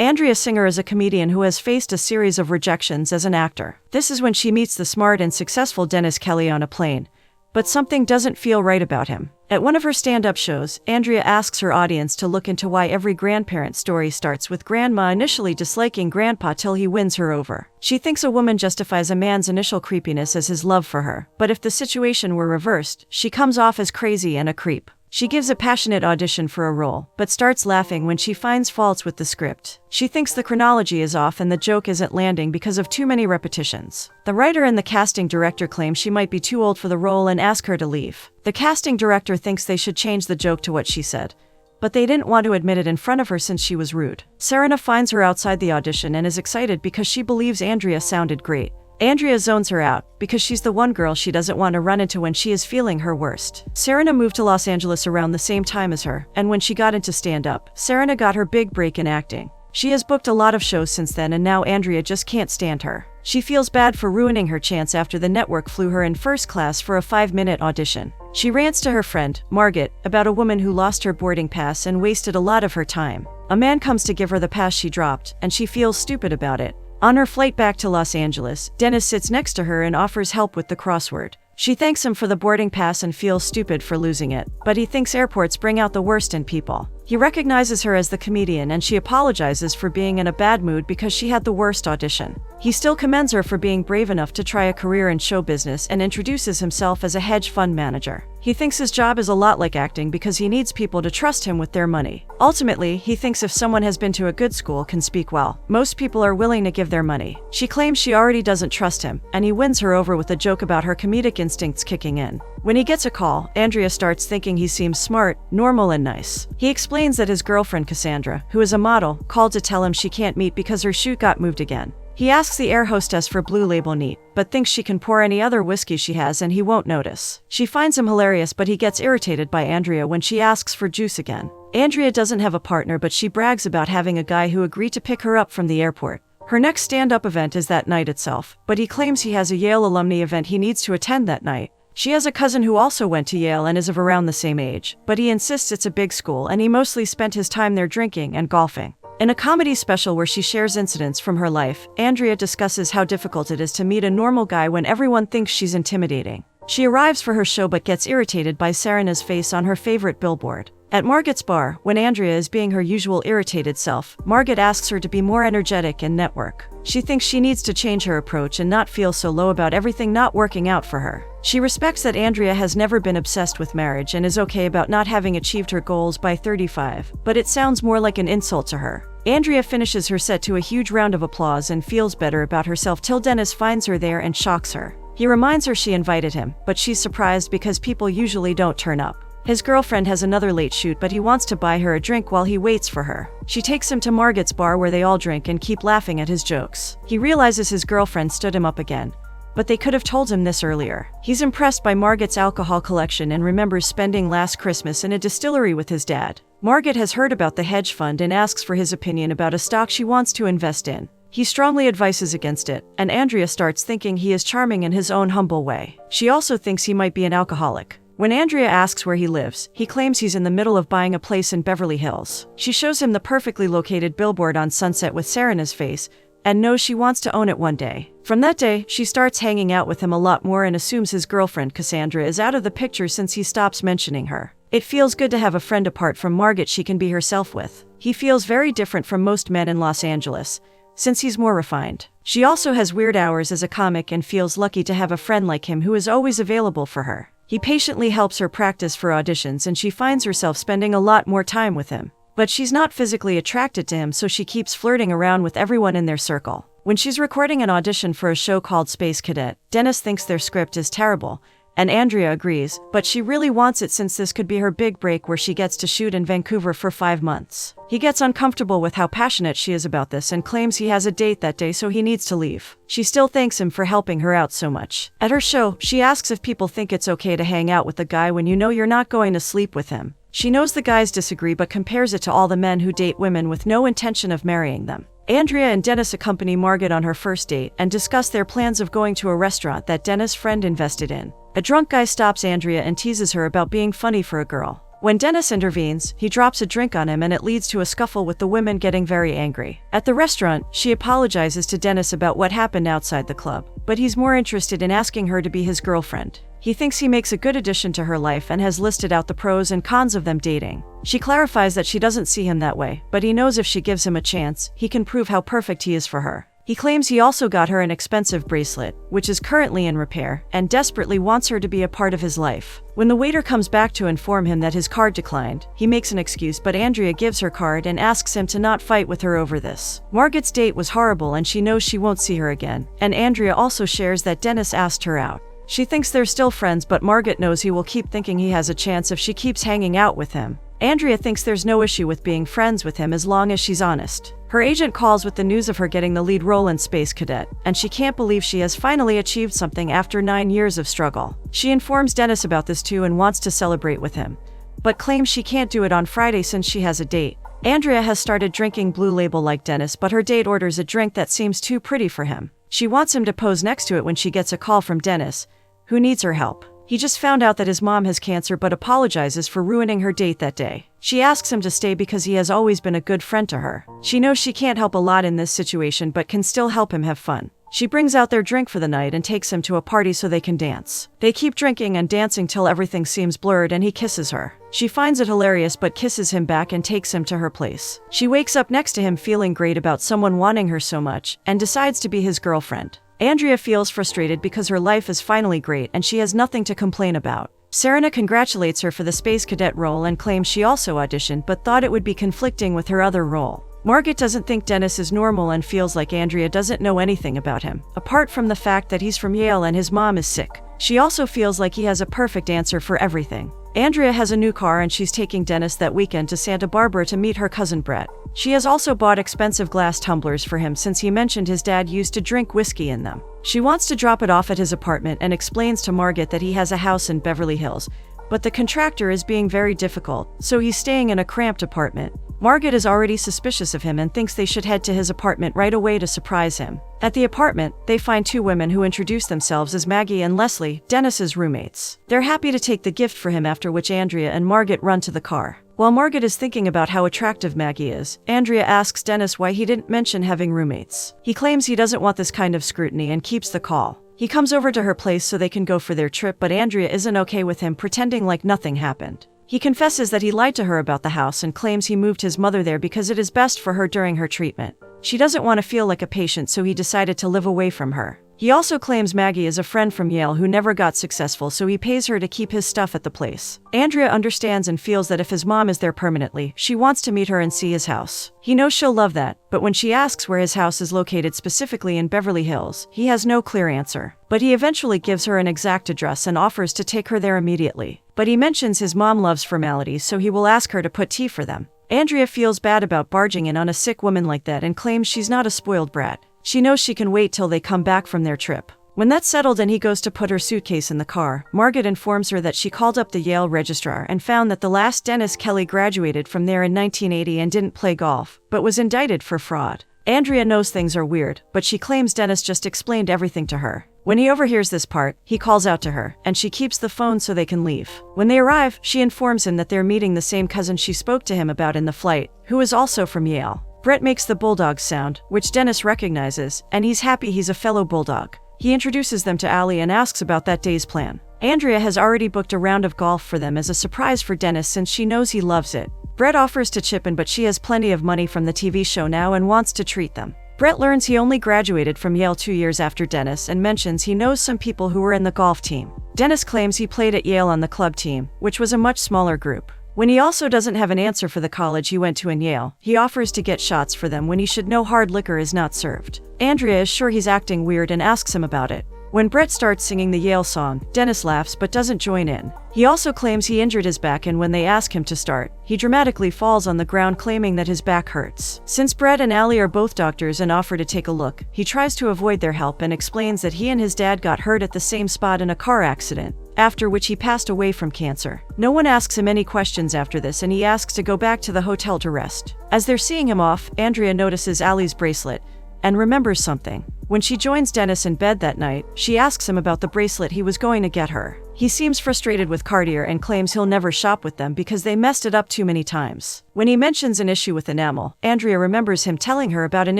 Andrea Singer is a comedian who has faced a series of rejections as an actor. This is when she meets the smart and successful Dennis Kelly on a plane. But something doesn't feel right about him. At one of her stand-up shows, Andrea asks her audience to look into why every grandparent story starts with grandma initially disliking grandpa till he wins her over. She thinks a woman justifies a man's initial creepiness as his love for her, but if the situation were reversed, she comes off as crazy and a creep. She gives a passionate audition for a role, but starts laughing when she finds faults with the script. She thinks the chronology is off and the joke isn't landing because of too many repetitions. The writer and the casting director claim she might be too old for the role and ask her to leave. The casting director thinks they should change the joke to what she said, but they didn't want to admit it in front of her since she was rude. Serena finds her outside the audition and is excited because she believes Andrea sounded great. Andrea zones her out, because she's the one girl she doesn't want to run into when she is feeling her worst. Serena moved to Los Angeles around the same time as her, and when she got into stand-up, Serena got her big break in acting. She has booked a lot of shows since then and now Andrea just can't stand her. She feels bad for ruining her chance after the network flew her in first class for a 5-minute audition. She rants to her friend, Margaret, about a woman who lost her boarding pass and wasted a lot of her time. A man comes to give her the pass she dropped, and she feels stupid about it. On her flight back to Los Angeles, Dennis sits next to her and offers help with the crossword. She thanks him for the boarding pass and feels stupid for losing it, but he thinks airports bring out the worst in people. He recognizes her as the comedian and she apologizes for being in a bad mood because she had the worst audition. He still commends her for being brave enough to try a career in show business and introduces himself as a hedge fund manager. He thinks his job is a lot like acting because he needs people to trust him with their money. Ultimately, he thinks if someone has been to a good school, can speak well, most people are willing to give their money. She claims she already doesn't trust him, and he wins her over with a joke about her comedic instincts kicking in. When he gets a call, Andrea starts thinking he seems smart, normal, and nice. He explains that his girlfriend Cassandra, who is a model, called to tell him she can't meet because her shoot got moved again. He asks the air hostess for Blue Label neat, but thinks she can pour any other whiskey she has and he won't notice. She finds him hilarious, but he gets irritated by Andrea when she asks for juice again. Andrea doesn't have a partner, but she brags about having a guy who agreed to pick her up from the airport. Her next stand-up event is that night itself, but he claims he has a Yale alumni event he needs to attend that night. She has a cousin who also went to Yale and is of around the same age, but he insists it's a big school and he mostly spent his time there drinking and golfing. In a comedy special where she shares incidents from her life, Andrea discusses how difficult it is to meet a normal guy when everyone thinks she's intimidating. She arrives for her show but gets irritated by Serena's face on her favorite billboard. At Margaret's bar, when Andrea is being her usual irritated self, Margaret asks her to be more energetic and network. She thinks she needs to change her approach and not feel so low about everything not working out for her. She respects that Andrea has never been obsessed with marriage and is okay about not having achieved her goals by 35, but it sounds more like an insult to her. Andrea finishes her set to a huge round of applause and feels better about herself till Dennis finds her there and shocks her. He reminds her she invited him, but she's surprised because people usually don't turn up. His girlfriend has another late shoot, but he wants to buy her a drink while he waits for her. She takes him to Margaret's bar where they all drink and keep laughing at his jokes. He realizes his girlfriend stood him up again, but they could have told him this earlier. He's impressed by Margaret's alcohol collection and remembers spending last Christmas in a distillery with his dad. Margaret has heard about the hedge fund and asks for his opinion about a stock she wants to invest in. He strongly advises against it, and Andrea starts thinking he is charming in his own humble way. She also thinks he might be an alcoholic. When Andrea asks where he lives, he claims he's in the middle of buying a place in Beverly Hills. She shows him the perfectly located billboard on Sunset with Serena's face, and knows she wants to own it one day. From that day, she starts hanging out with him a lot more and assumes his girlfriend Cassandra is out of the picture since he stops mentioning her. It feels good to have a friend apart from Margaret she can be herself with. He feels very different from most men in Los Angeles, since he's more refined. She also has weird hours as a comic and feels lucky to have a friend like him who is always available for her. He patiently helps her practice for auditions and she finds herself spending a lot more time with him. But she's not physically attracted to him, so she keeps flirting around with everyone in their circle. When she's recording an audition for a show called Space Cadet, Dennis thinks their script is terrible, and Andrea agrees, but she really wants it since this could be her big break where she gets to shoot in Vancouver for 5 months. He gets uncomfortable with how passionate she is about this and claims he has a date that day so he needs to leave. She still thanks him for helping her out so much. At her show, she asks if people think it's okay to hang out with a guy when you know you're not going to sleep with him. She knows the guys disagree but compares it to all the men who date women with no intention of marrying them. Andrea and Dennis accompany Margaret on her first date and discuss their plans of going to a restaurant that Dennis' friend invested in. A drunk guy stops Andrea and teases her about being funny for a girl. When Dennis intervenes, he drops a drink on him and it leads to a scuffle with the women getting very angry. At the restaurant, she apologizes to Dennis about what happened outside the club, but he's more interested in asking her to be his girlfriend. He thinks he makes a good addition to her life and has listed out the pros and cons of them dating. She clarifies that she doesn't see him that way, but he knows if she gives him a chance, he can prove how perfect he is for her. He claims he also got her an expensive bracelet, which is currently in repair, and desperately wants her to be a part of his life. When the waiter comes back to inform him that his card declined, he makes an excuse, but Andrea gives her card and asks him to not fight with her over this. Margaret's date was horrible and she knows she won't see her again, and Andrea also shares that Dennis asked her out. She thinks they're still friends, but Margaret knows he will keep thinking he has a chance if she keeps hanging out with him. Andrea thinks there's no issue with being friends with him as long as she's honest. Her agent calls with the news of her getting the lead role in Space Cadet, and she can't believe she has finally achieved something after 9 years of struggle. She informs Dennis about this too and wants to celebrate with him, but claims she can't do it on Friday since she has a date. Andrea has started drinking Blue Label like Dennis, but her date orders a drink that seems too pretty for him. She wants him to pose next to it when she gets a call from Dennis, who needs her help. He just found out that his mom has cancer but apologizes for ruining her date that day. She asks him to stay because he has always been a good friend to her. She knows she can't help a lot in this situation but can still help him have fun. She brings out their drink for the night and takes him to a party so they can dance. They keep drinking and dancing till everything seems blurred and he kisses her. She finds it hilarious but kisses him back and takes him to her place. She wakes up next to him feeling great about someone wanting her so much and decides to be his girlfriend. Andrea feels frustrated because her life is finally great and she has nothing to complain about. Serena congratulates her for the Space Cadet role and claims she also auditioned but thought it would be conflicting with her other role. Margaret doesn't think Dennis is normal and feels like Andrea doesn't know anything about him, apart from the fact that he's from Yale and his mom is sick. She also feels like he has a perfect answer for everything. Andrea has a new car and she's taking Dennis that weekend to Santa Barbara to meet her cousin Brett. She has also bought expensive glass tumblers for him since he mentioned his dad used to drink whiskey in them. She wants to drop it off at his apartment and explains to Margaret that he has a house in Beverly Hills, but the contractor is being very difficult, so he's staying in a cramped apartment. Margaret is already suspicious of him and thinks they should head to his apartment right away to surprise him. At the apartment, they find 2 women who introduce themselves as Maggie and Leslie, Dennis's roommates. They're happy to take the gift for him, after which Andrea and Margaret run to the car. While Margaret is thinking about how attractive Maggie is, Andrea asks Dennis why he didn't mention having roommates. He claims he doesn't want this kind of scrutiny and keeps the call. He comes over to her place so they can go for their trip, but Andrea isn't okay with him pretending like nothing happened. He confesses that he lied to her about the house and claims he moved his mother there because it is best for her during her treatment. She doesn't want to feel like a patient, so he decided to live away from her. He also claims Maggie is a friend from Yale who never got successful, so he pays her to keep his stuff at the place. Andrea understands and feels that if his mom is there permanently, she wants to meet her and see his house. He knows she'll love that, but when she asks where his house is located specifically in Beverly Hills, he has no clear answer. But he eventually gives her an exact address and offers to take her there immediately. But he mentions his mom loves formalities, so he will ask her to put tea for them. Andrea feels bad about barging in on a sick woman like that and claims she's not a spoiled brat. She knows she can wait till they come back from their trip. When that's settled and he goes to put her suitcase in the car, Margaret informs her that she called up the Yale registrar and found that the last Dennis Kelly graduated from there in 1980 and didn't play golf, but was indicted for fraud. Andrea knows things are weird, but she claims Dennis just explained everything to her. When he overhears this part, he calls out to her, and she keeps the phone so they can leave. When they arrive, she informs him that they're meeting the same cousin she spoke to him about in the flight, who is also from Yale. Brett makes the bulldog sound, which Dennis recognizes, and he's happy he's a fellow bulldog. He introduces them to Allie and asks about that day's plan. Andrea has already booked a round of golf for them as a surprise for Dennis since she knows he loves it. Brett offers to chip in, but she has plenty of money from the TV show now and wants to treat them. Brett learns he only graduated from Yale 2 years after Dennis and mentions he knows some people who were in the golf team. Dennis claims he played at Yale on the club team, which was a much smaller group. When he also doesn't have an answer for the college he went to in Yale, he offers to get shots for them when he should know hard liquor is not served. Andrea is sure he's acting weird and asks him about it. When Brett starts singing the Yale song, Dennis laughs but doesn't join in. He also claims he injured his back, and when they ask him to start, he dramatically falls on the ground claiming that his back hurts. Since Brett and Allie are both doctors and offer to take a look, he tries to avoid their help and explains that he and his dad got hurt at the same spot in a car accident, after which he passed away from cancer. No one asks him any questions after this, and he asks to go back to the hotel to rest. As they're seeing him off, Andrea notices Allie's bracelet and remembers something. When she joins Dennis in bed that night, she asks him about the bracelet he was going to get her. He seems frustrated with Cartier and claims he'll never shop with them because they messed it up too many times. When he mentions an issue with enamel, Andrea remembers him telling her about an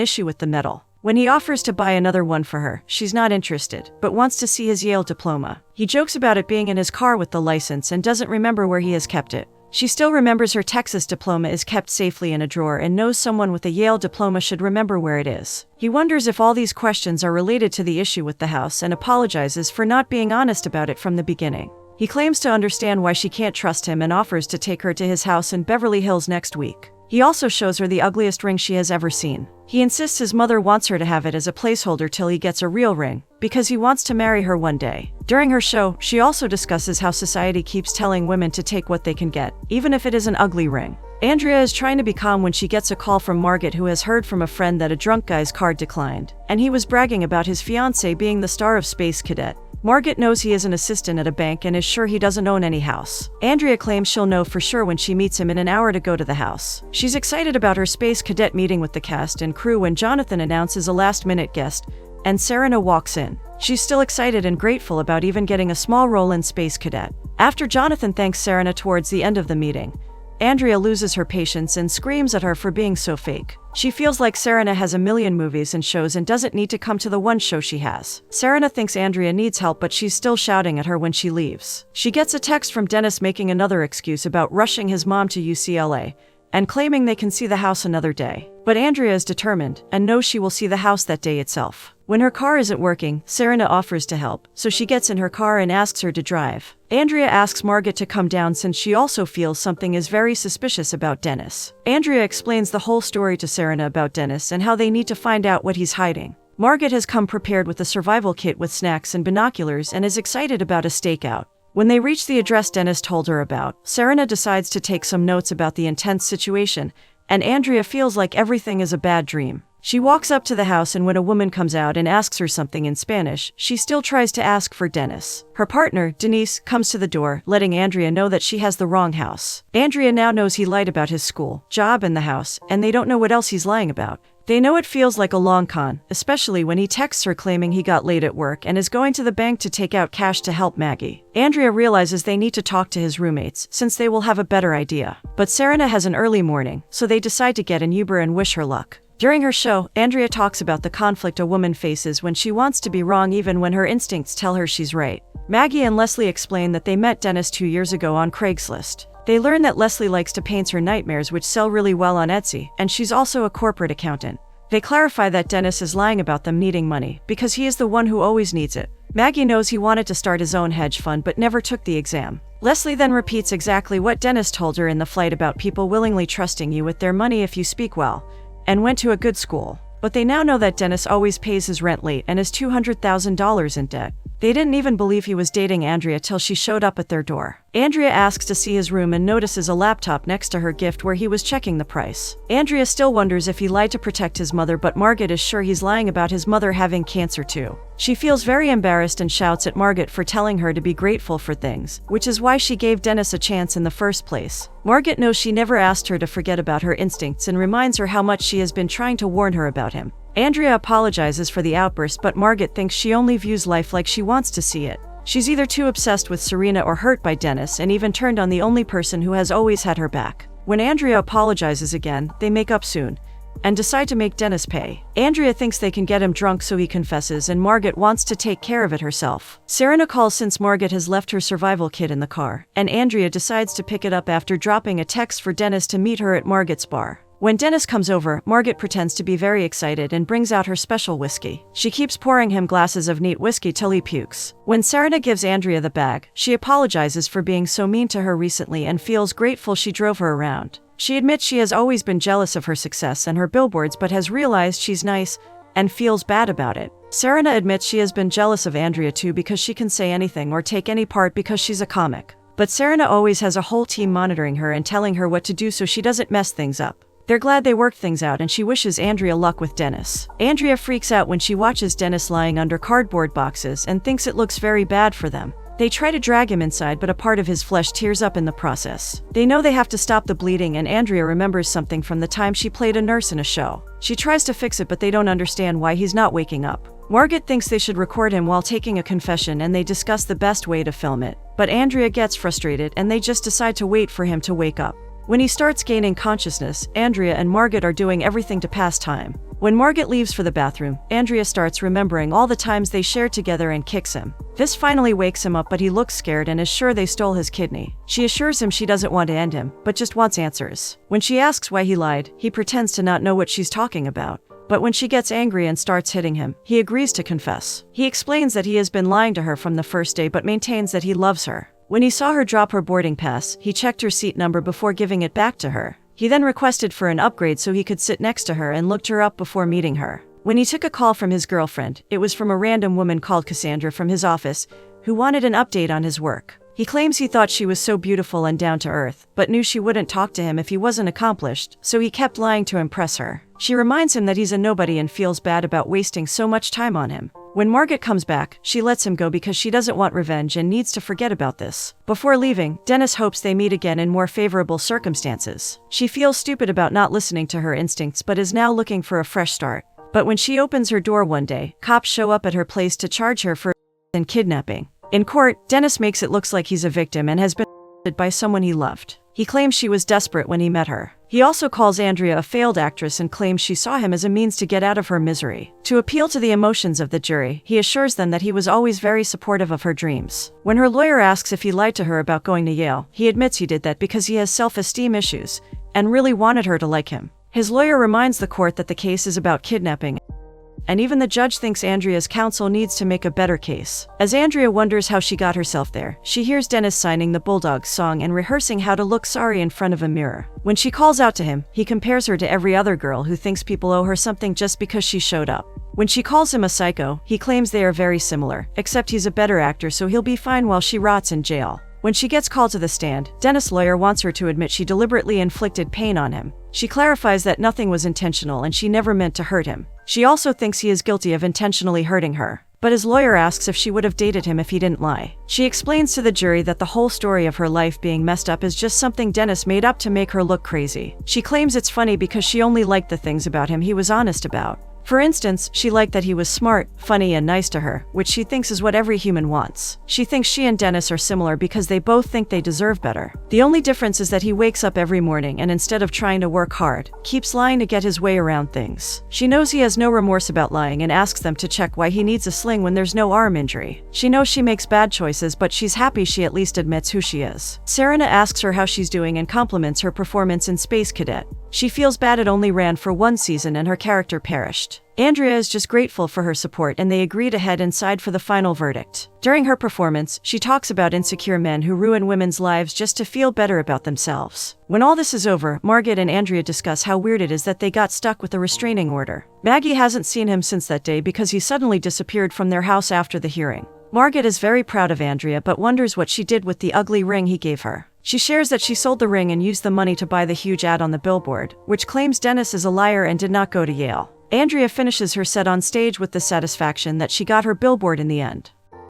issue with the metal. When he offers to buy another one for her, she's not interested, but wants to see his Yale diploma. He jokes about it being in his car with the license and doesn't remember where he has kept it. She still remembers her Texas diploma is kept safely in a drawer and knows someone with a Yale diploma should remember where it is. He wonders if all these questions are related to the issue with the house and apologizes for not being honest about it from the beginning. He claims to understand why she can't trust him and offers to take her to his house in Beverly Hills next week. He also shows her the ugliest ring she has ever seen. He insists his mother wants her to have it as a placeholder till he gets a real ring, because he wants to marry her one day. During her show, she also discusses how society keeps telling women to take what they can get, even if it is an ugly ring. Andrea is trying to be calm when she gets a call from Margot, who has heard from a friend that a drunk guy's card declined, and he was bragging about his fiancée being the star of Space Cadet. Margot knows he is an assistant at a bank and is sure he doesn't own any house. Andrea claims she'll know for sure when she meets him in an hour to go to the house. She's excited about her Space Cadet meeting with the cast and crew when Jonathan announces a last-minute guest, and Serena walks in. She's still excited and grateful about even getting a small role in Space Cadet. After Jonathan thanks Serena towards the end of the meeting, Andrea loses her patience and screams at her for being so fake. She feels like Serena has a million movies and shows and doesn't need to come to the one show she has. Serena thinks Andrea needs help, but she's still shouting at her when she leaves. She gets a text from Dennis making another excuse about rushing his mom to UCLA and claiming they can see the house another day. But Andrea is determined and knows she will see the house that day itself. When her car isn't working, Serena offers to help, so she gets in her car and asks her to drive. Andrea asks Margot to come down since she also feels something is very suspicious about Dennis. Andrea explains the whole story to Serena about Dennis and how they need to find out what he's hiding. Margot has come prepared with a survival kit with snacks and binoculars and is excited about a stakeout. When they reach the address Dennis told her about, Serena decides to take some notes about the intense situation, and Andrea feels like everything is a bad dream. She walks up to the house, and when a woman comes out and asks her something in Spanish, she still tries to ask for Dennis. Her partner, Denise, comes to the door, letting Andrea know that she has the wrong house. Andrea now knows he lied about his school, job, and the house, and they don't know what else he's lying about. They know it feels like a long con, especially when he texts her claiming he got late at work and is going to the bank to take out cash to help Maggie. Andrea realizes they need to talk to his roommates, since they will have a better idea. But Serena has an early morning, so they decide to get an Uber and wish her luck. During her show, Andrea talks about the conflict a woman faces when she wants to be wrong even when her instincts tell her she's right. Maggie and Leslie explain that they met Dennis 2 years ago on Craigslist. They learn that Leslie likes to paint her nightmares, which sell really well on Etsy, and she's also a corporate accountant. They clarify that Dennis is lying about them needing money, because he is the one who always needs it. Maggie knows he wanted to start his own hedge fund but never took the exam. Leslie then repeats exactly what Dennis told her in the flight about people willingly trusting you with their money if you speak well, and went to a good school. But they now know that Dennis always pays his rent late and is $200,000 in debt. They didn't even believe he was dating Andrea till she showed up at their door. Andrea asks to see his room and notices a laptop next to her gift where he was checking the price. Andrea still wonders if he lied to protect his mother, but Margot is sure he's lying about his mother having cancer too. She feels very embarrassed and shouts at Margot for telling her to be grateful for things, which is why she gave Dennis a chance in the first place. Margot knows she never asked her to forget about her instincts and reminds her how much she has been trying to warn her about him. Andrea apologizes for the outburst, but Margot thinks she only views life like she wants to see it. She's either too obsessed with Serena or hurt by Dennis and even turned on the only person who has always had her back. When Andrea apologizes again, they make up soon and decide to make Dennis pay. Andrea thinks they can get him drunk, so he confesses, and Margot wants to take care of it herself. Serena calls since Margot has left her survival kit in the car, and Andrea decides to pick it up after dropping a text for Dennis to meet her at Margot's bar. When Dennis comes over, Margot pretends to be very excited and brings out her special whiskey. She keeps pouring him glasses of neat whiskey till he pukes. When Serena gives Andrea the bag, she apologizes for being so mean to her recently and feels grateful she drove her around. She admits she has always been jealous of her success and her billboards, but has realized she's nice and feels bad about it. Serena admits she has been jealous of Andrea too, because she can say anything or take any part because she's a comic. But Serena always has a whole team monitoring her and telling her what to do so she doesn't mess things up. They're glad they worked things out, and she wishes Andrea luck with Dennis. Andrea freaks out when she watches Dennis lying under cardboard boxes and thinks it looks very bad for them. They try to drag him inside, but a part of his flesh tears up in the process. They know they have to stop the bleeding, and Andrea remembers something from the time she played a nurse in a show. She tries to fix it, but they don't understand why he's not waking up. Margot thinks they should record him while taking a confession, and they discuss the best way to film it. But Andrea gets frustrated and they just decide to wait for him to wake up. When he starts gaining consciousness, Andrea and Margot are doing everything to pass time. When Margot leaves for the bathroom, Andrea starts remembering all the times they shared together and kicks him. This finally wakes him up, but he looks scared and is sure they stole his kidney. She assures him she doesn't want to end him, but just wants answers. When she asks why he lied, he pretends to not know what she's talking about. But when she gets angry and starts hitting him, he agrees to confess. He explains that he has been lying to her from the first day but maintains that he loves her. When he saw her drop her boarding pass, he checked her seat number before giving it back to her. He then requested for an upgrade so he could sit next to her and looked her up before meeting her. When he took a call from his girlfriend, it was from a random woman called Cassandra from his office, who wanted an update on his work. He claims he thought she was so beautiful and down to earth, but knew she wouldn't talk to him if he wasn't accomplished, so he kept lying to impress her. She reminds him that he's a nobody and feels bad about wasting so much time on him. When Margot comes back, she lets him go because she doesn't want revenge and needs to forget about this. Before leaving, Dennis hopes they meet again in more favorable circumstances. She feels stupid about not listening to her instincts but is now looking for a fresh start. But when she opens her door one day, cops show up at her place to charge her for kidnapping. In court, Dennis makes it look like he's a victim and has been by someone he loved. He claims she was desperate when he met her. He also calls Andrea a failed actress and claims she saw him as a means to get out of her misery. To appeal to the emotions of the jury, he assures them that he was always very supportive of her dreams. When her lawyer asks if he lied to her about going to Yale, he admits he did that because he has self-esteem issues and really wanted her to like him. His lawyer reminds the court that the case is about kidnapping, and even the judge thinks Andrea's counsel needs to make a better case. As Andrea wonders how she got herself there, she hears Dennis signing the Bulldogs song and rehearsing how to look sorry in front of a mirror. When she calls out to him, he compares her to every other girl who thinks people owe her something just because she showed up. When she calls him a psycho, he claims they are very similar, except he's a better actor so he'll be fine while she rots in jail. When she gets called to the stand, Dennis' lawyer wants her to admit she deliberately inflicted pain on him. She clarifies that nothing was intentional and she never meant to hurt him. She also thinks he is guilty of intentionally hurting her. But his lawyer asks if she would have dated him if he didn't lie. She explains to the jury that the whole story of her life being messed up is just something Dennis made up to make her look crazy. She claims it's funny because she only liked the things about him he was honest about. For instance, she liked that he was smart, funny, and nice to her, which she thinks is what every human wants. She thinks she and Dennis are similar because they both think they deserve better. The only difference is that he wakes up every morning and instead of trying to work hard, keeps lying to get his way around things. She knows he has no remorse about lying and asks them to check why he needs a sling when there's no arm injury. She knows she makes bad choices, but she's happy she at least admits who she is. Serena asks her how she's doing and compliments her performance in Space Cadet. She feels bad it only ran for one season and her character perished. Andrea is just grateful for her support and they agree to head inside for the final verdict. During her performance, she talks about insecure men who ruin women's lives just to feel better about themselves. When all this is over, Margot and Andrea discuss how weird it is that they got stuck with a restraining order. Maggie hasn't seen him since that day because he suddenly disappeared from their house after the hearing. Margot is very proud of Andrea but wonders what she did with the ugly ring he gave her. She shares that she sold the ring and used the money to buy the huge ad on the billboard, which claims Dennis is a liar and did not go to Yale. Andrea finishes her set on stage with the satisfaction that she got her billboard in the end.